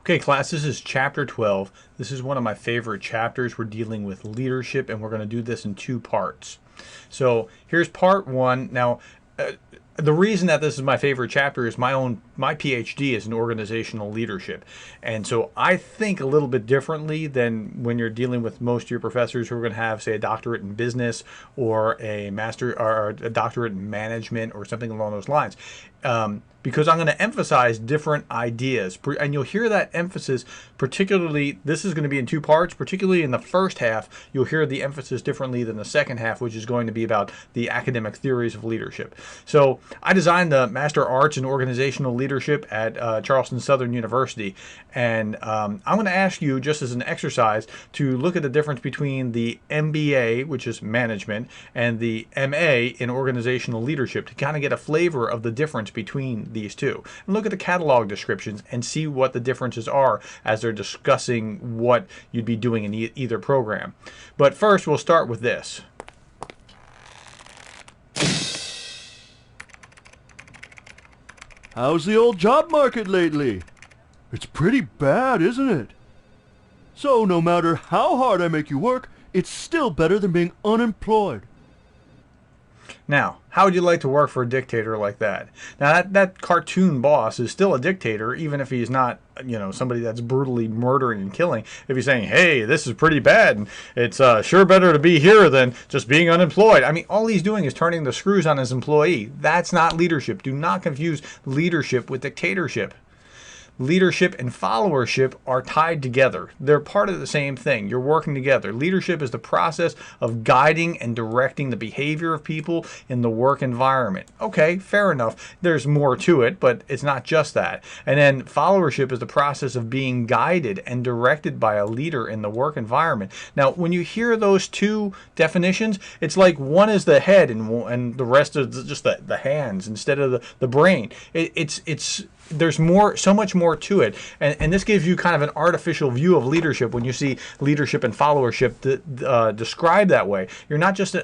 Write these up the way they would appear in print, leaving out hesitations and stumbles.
Okay, class, this is chapter 12. This is one of my favorite chapters. We're dealing with leadership, and we're going to do this in two parts. So here's part one. Now, the reason that this is my favorite chapter is my PhD is in organizational leadership, and so I think a little bit differently than when you're dealing with most of your professors who are going to have, say, a doctorate in business or a master or a doctorate in management or something along those lines. Because I'm going to emphasize different ideas, and you'll hear that emphasis. Particularly, this is going to be in two parts. Particularly in the first half, you'll hear the emphasis differently than the second half, which is going to be about the academic theories of leadership. So I designed the Master Arts in Organizational Leadership at Charleston Southern University, and I'm going to ask you, just as an exercise, to look at the difference between the MBA, which is management, and the MA in organizational leadership, to kind of get a flavor of the difference between these two, and look at the catalog descriptions and see what the differences are as they're discussing what you'd be doing in either program. But first, we'll start with this. How's the old job market lately? It's pretty bad, isn't it? So no matter how hard I make you work, it's still better than being unemployed. Now, how would you like to work for a dictator like that? Now, that cartoon boss is still a dictator, even if he's not, somebody that's brutally murdering and killing. If he's saying, hey, this is pretty bad, and it's sure better to be here than just being unemployed. I mean, all he's doing is turning the screws on his employee. That's not leadership. Do not confuse leadership with dictatorship. Leadership and followership are tied together. They're part of the same thing. You're working together. Leadership is the process of guiding and directing the behavior of people in the work environment. Okay, fair enough. There's more to it, but it's not just that. And then followership is the process of being guided and directed by a leader in the work environment. Now, when you hear those two definitions, it's like one is the head and the rest is just the hands instead of the brain. There's so much more to it, and this gives you kind of an artificial view of leadership when you see leadership and followership described that way. You're not just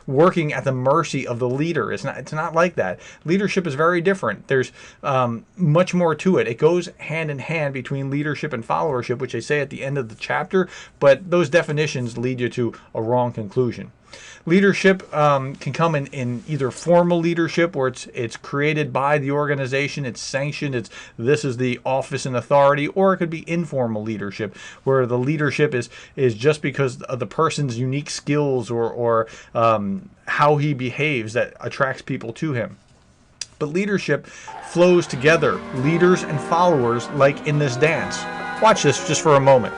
working at the mercy of the leader. It's not like that. Leadership is very different. There's much more to it. It goes hand in hand between leadership and followership, which they say at the end of the chapter, but those definitions lead you to a wrong conclusion. Leadership can come in either formal leadership, where it's created by the organization, it's sanctioned, this is the office and authority, or it could be informal leadership, where the leadership is just because of the person's unique skills or how he behaves that attracts people to him. But leadership flows together, leaders and followers, like in this dance. Watch this just for a moment.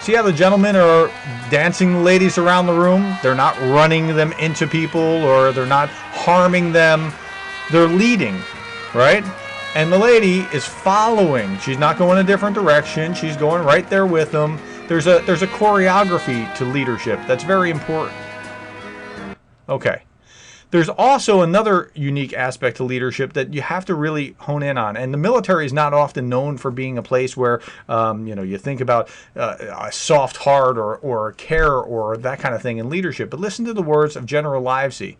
See how the gentlemen are dancing the ladies around the room? They're not running them into people, or they're not harming them. They're leading, right? And the lady is following. She's not going a different direction. She's going right there with them. There's a choreography to leadership that's very important. Okay. There's also another unique aspect to leadership that you have to really hone in on. And the military is not often known for being a place where, you think about a soft heart or care or that kind of thing in leadership. But listen to the words of General Livesey.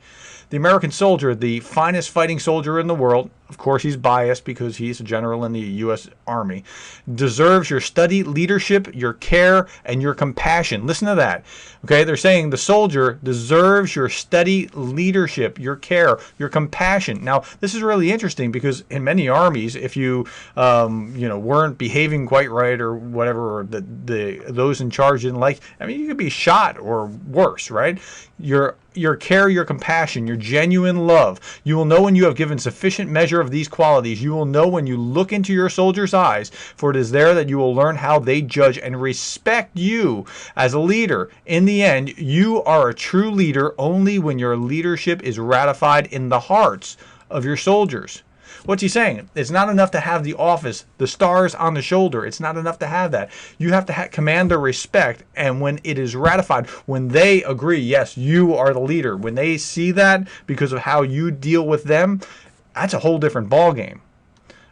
The American soldier, the finest fighting soldier in the world, of course he's biased because he's a general in the U.S. Army, deserves your study, leadership, your care, and your compassion. Listen to that. Okay, they're saying the soldier deserves your study, leadership, your care, your compassion. Now, this is really interesting because in many armies, if you, weren't behaving quite right or whatever, or those in charge didn't like, you could be shot or worse, right? Your care, your compassion, your genuine love. You will know when you have given sufficient measure of these qualities. You will know when you look into your soldier's eyes, for it is there that you will learn how they judge and respect you as a leader. In the end, you are a true leader only when your leadership is ratified in the hearts of your soldiers. What's he saying? It's not enough to have the office, the stars on the shoulder. It's not enough to have that. You have to command their respect, and when it is ratified, when they agree, yes, you are the leader, when they see that because of how you deal with them, that's a whole different ballgame.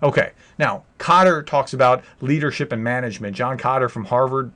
Okay, now, Cotter talks about leadership and management. John Cotter from Harvard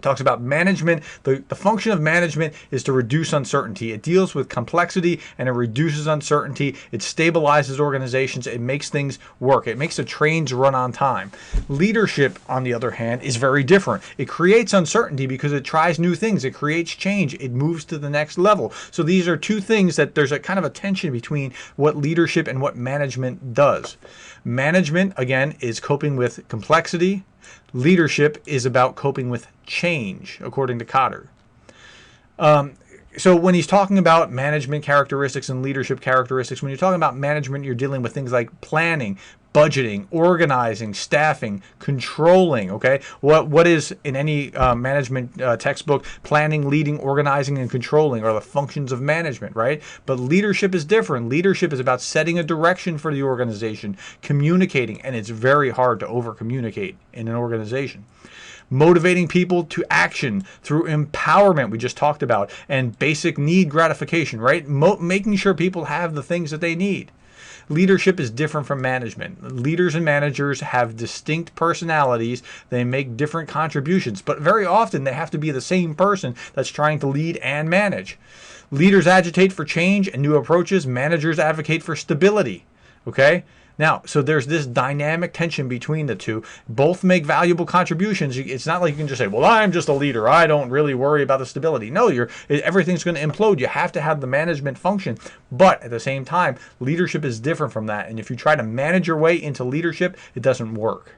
Talks about management. The function of management is to reduce uncertainty. It deals with complexity and it reduces uncertainty. It stabilizes organizations. It makes things work. It makes the trains run on time. Leadership, on the other hand, is very different. It creates uncertainty because it tries new things. It creates change. It moves to the next level. So these are two things that there's a kind of a tension between what leadership and what management does. Management, again, is coping with complexity. Leadership is about coping with change, according to Cotter. So when he's talking about management characteristics and leadership characteristics, when you're talking about management, you're dealing with things like planning, budgeting, organizing, staffing, controlling. Okay, what is in any management textbook? Planning, leading, organizing, and controlling are the functions of management, right? But leadership is different. Leadership is about setting a direction for the organization, communicating, and it's very hard to over communicate in an organization. Motivating people to action through empowerment, we just talked about, and basic need gratification, right? Making sure people have the things that they need. Leadership is different from management. Leaders and managers have distinct personalities. They make different contributions, but very often they have to be the same person that's trying to lead and manage. Leaders agitate for change and new approaches. Managers advocate for stability. Okay? Now, so there's this dynamic tension between the two. Both make valuable contributions. It's not like you can just say, well, I'm just a leader. I don't really worry about the stability. No, everything's going to implode. You have to have the management function. But at the same time, leadership is different from that. And if you try to manage your way into leadership, it doesn't work.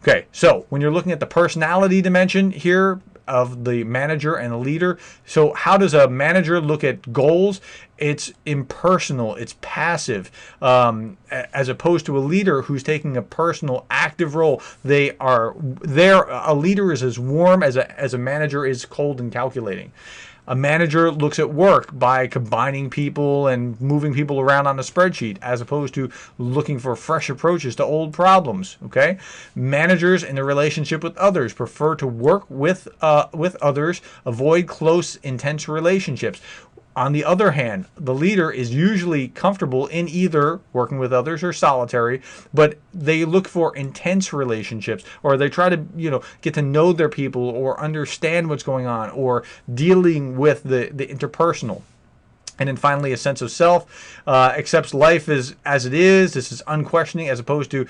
Okay, so when you're looking at the personality dimension here of the manager and the leader, so how does a manager look at goals? It's impersonal, it's passive, as opposed to a leader who's taking a personal, active role. A leader is as warm as a manager is cold and calculating. A manager looks at work by combining people and moving people around on a spreadsheet, as opposed to looking for fresh approaches to old problems. Okay, managers in the relationship with others prefer to work with others, avoid close, intense relationships. On the other hand, the leader is usually comfortable in either working with others or solitary, but they look for intense relationships, or they try to, get to know their people or understand what's going on, or dealing with the interpersonal. And then finally, a sense of self, accepts life as it is. This is unquestioning, as opposed to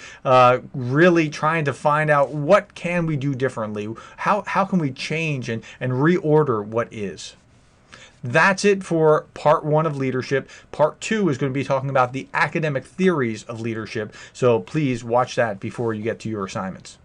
really trying to find out what can we do differently. How can we change and reorder what is. That's it for part 1 of leadership. Part 2 is going to be talking about the academic theories of leadership. So please watch that before you get to your assignments.